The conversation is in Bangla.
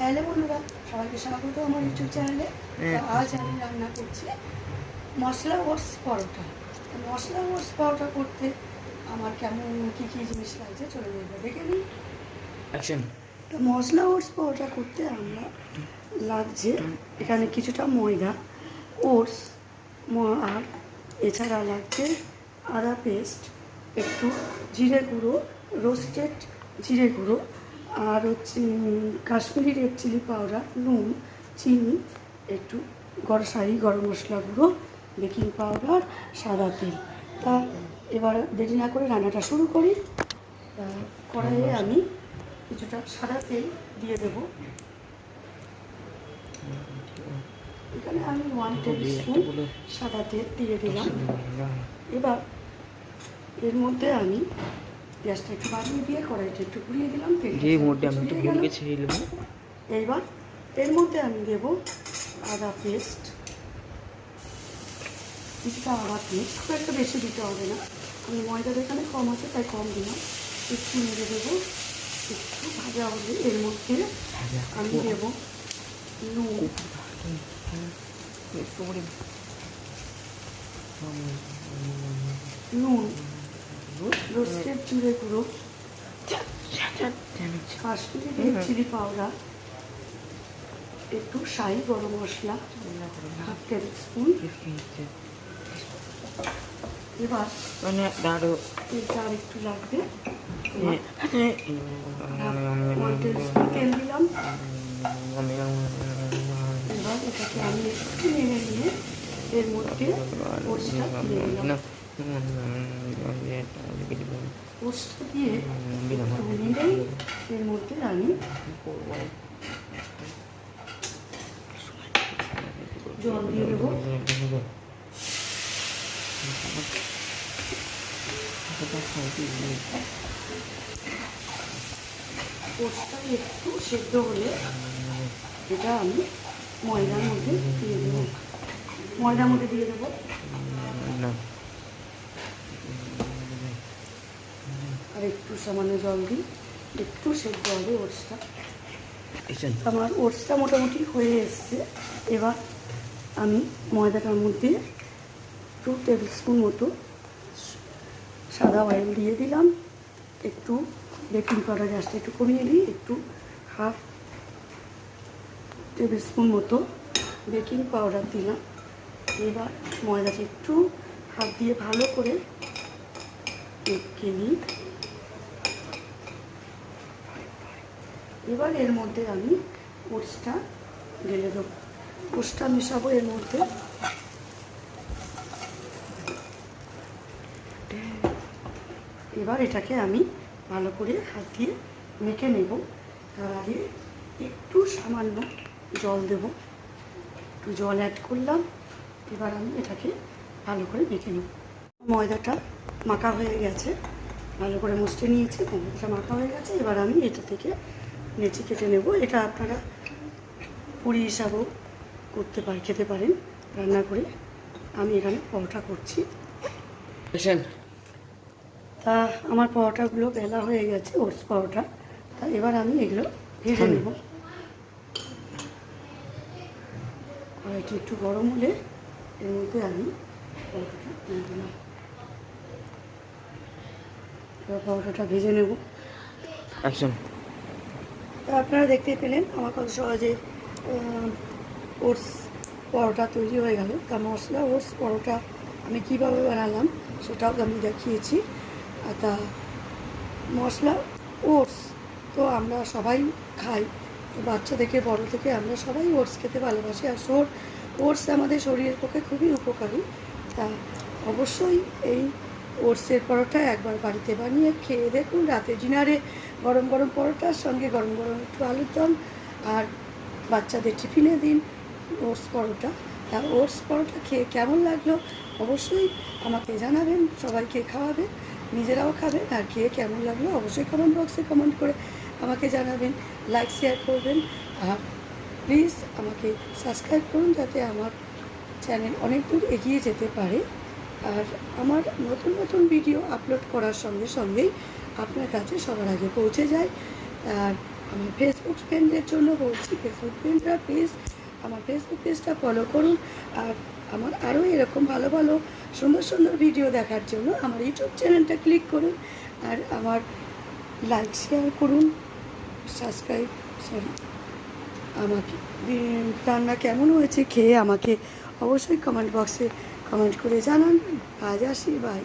হ্যালো বন্ধুরা, সবাইকে স্বাগত আমার ইউটিউব চ্যানেলে। আজ আমি রান্না করছি মশলা ওটস পরোটা। মশলা ওটস পরোটা করতে আমার কেমন কী কী জিনিস লাগছে চলে যাবে দেখে নিই। তো মশলা ওটস পরোটা করতে আমরা লাগছে এখানে কিছুটা ময়দা, ওটস আর এছাড়া লাগছে আদা পেস্ট, একটু জিরে গুঁড়ো, রোস্টেড জিরে গুঁড়ো, আর হচ্ছে কাশ্মীরি রেড চিলি পাউডার, নুন, চিনি, একটু শাহি গরম মশলা গুঁড়ো, বেকিং পাউডার, সাদা তেল। তা এবার দেরি না করে রান্নাটা শুরু করি। কড়াইয়ে আমি কিছুটা সাদা তেল দিয়ে দেবো। এখানে আমি 1 টেবিল স্পুন সাদা তেল দিয়ে দিলাম। এবার এর মধ্যে আমি গ্যাসটা একটু বাড়িয়ে দিয়ে কড়াইটা একটু ঘুরিয়ে দিলাম। এইবার এর মধ্যে আমি দেব আদা পেস্ট, কিছুটা আদা পেস্ট, খুব একটা বেশি দিতে হবে না, আমি ময়দাটা এখানে কম আছে তাই কম দিলাম। একটু নেড়ে দেবো, একটু ভাজা হবে। এর মধ্যে আমি দেব নুন, রোস্টেড জিরে গুঁড়ো, কাশ্মীরি রেড চিলি পাউডার, একটু শাহি গরম মশলা 1/2 টেবিল স্পুন। এবার তেলটা আর একটু লাগবে, 1 টেবিল স্পুন তেল দিলাম। এবার এটাকে আমি একটু নেড়ে নিয়ে এর মধ্যে ওটসটা দিয়ে দিলাম। ওটসটা দিয়ে একটু নেড়ে এর মধ্যে আমি জল দিয়ে দেবো। ওটসটা একটু সেদ্ধ হলে এটা আমি ময়দার মধ্যে দিয়ে দেবো। আর একটু সামান্য জল দিই, একটু সেদ্ধ হবে ওটসটা। আমার ওটসটা মোটামুটি হয়ে এসছে। এবার আমি ময়দাটার মধ্যে 2 টেবিল স্পুন মতো সাদা অয়েল দিয়ে দিলাম। একটু বেকিং পাউডার, গ্যাসটা একটু কমিয়ে দিই, একটু 1/2 টেবিল স্পুন মতো বেকিং পাউডার দিলাম। এবার ময়দাটা একটু হাত দিয়ে ভালো করে মেখে নিই। এবার এর মধ্যে আমি ওটসটা ঢেলে দেবো, ওটসটা মেশাবো এর মধ্যে। এবার এটাকে আমি ভালো করে হাত দিয়ে মেখে নেব। তার আগে একটু সামান্য জল দেব, একটু জল অ্যাড করলাম। এবার আমি এটাকে ভালো করে মেখে নেব। ময়দাটা মাখা হয়ে গেছে, ভালো করে মুছতে নিয়েছি, ময়দাটা মাখা হয়ে গেছে। এবার আমি এটা থেকে নেচে কেটে নেব। এটা আপনারা পুরি হিসাবেও খেতে পারেন রান্না করে। আমি এখানে পরোটা করছি। তা আমার পরোটাগুলো বেলা হয়ে গেছে, ওটস পরোটা। তা এবার আমি এগুলো ভেজে নেব। কড়াইটা একটু গরম হলে এর মধ্যে আমি পরোটাটা দিয়ে দিলাম। এবার পরোটাটা ভেজে নেব। তা আপনারা দেখতে পেলেন আমার কত সহজে ওটস পরোটা তৈরি হয়ে গেল। তা মশলা ওটস পরোটা আমি কীভাবে বানালাম সেটাও আমি দেখিয়েছি। তা মশলা ওটস তো আমরা সবাই খাই, বাচ্চা থেকে বড় থেকে আমরা সবাই ওটস খেতে ভালোবাসি। আর ওটস আমাদের শরীরের পক্ষে খুবই উপকারী। তা অবশ্যই এই ওটসের পরোটা একবার বাড়িতে বানিয়ে খেয়ে দেখুন। রাতে ডিনারে গরম গরম পরোটার সঙ্গে গরম গরম একটু আলুর দম, আর বাচ্চাদের টিফিনে দিন ওটস পরোটা। তা ওটস পরোটা খেয়ে কেমন লাগলো অবশ্যই আমাকে জানাবেন, সবাইকে খাওয়াবেন, নিজেরাও খাবেন। আর খেয়ে কেমন লাগলো অবশ্যই কমেন্ট বক্সে কমেন্ট করে আমাকে জানাবেন, লাইক শেয়ার করবেন। আর প্লিজ আমাকে সাবস্ক্রাইব করুন যাতে আমার চ্যানেল অনেক দূর এগিয়ে যেতে পারে। আর আমার নতুন নতুন ভিডিও আপলোড করার সঙ্গে সঙ্গেই আপনার কাছে সবার আগে পৌঁছে যায়। আর আমার ফেসবুক ফ্রেন্ডদের জন্য বলছি, ফেসবুক ফ্রেন্ডরা প্লিজ আমার ফেসবুক পেজটা ফলো করুন। আর আমার আরও এরকম ভালো ভালো সুন্দর সুন্দর ভিডিও দেখার জন্য আমার ইউটিউব চ্যানেলটা ক্লিক করুন, আর আমার লাইক শেয়ার করুন, সাবস্ক্রাইব আমাকে রান্না কেমন হয়েছে খেয়ে আমাকে অবশ্যই কমেন্ট বক্সে কমেন্ট করে জানান। আজ আসি, বাই।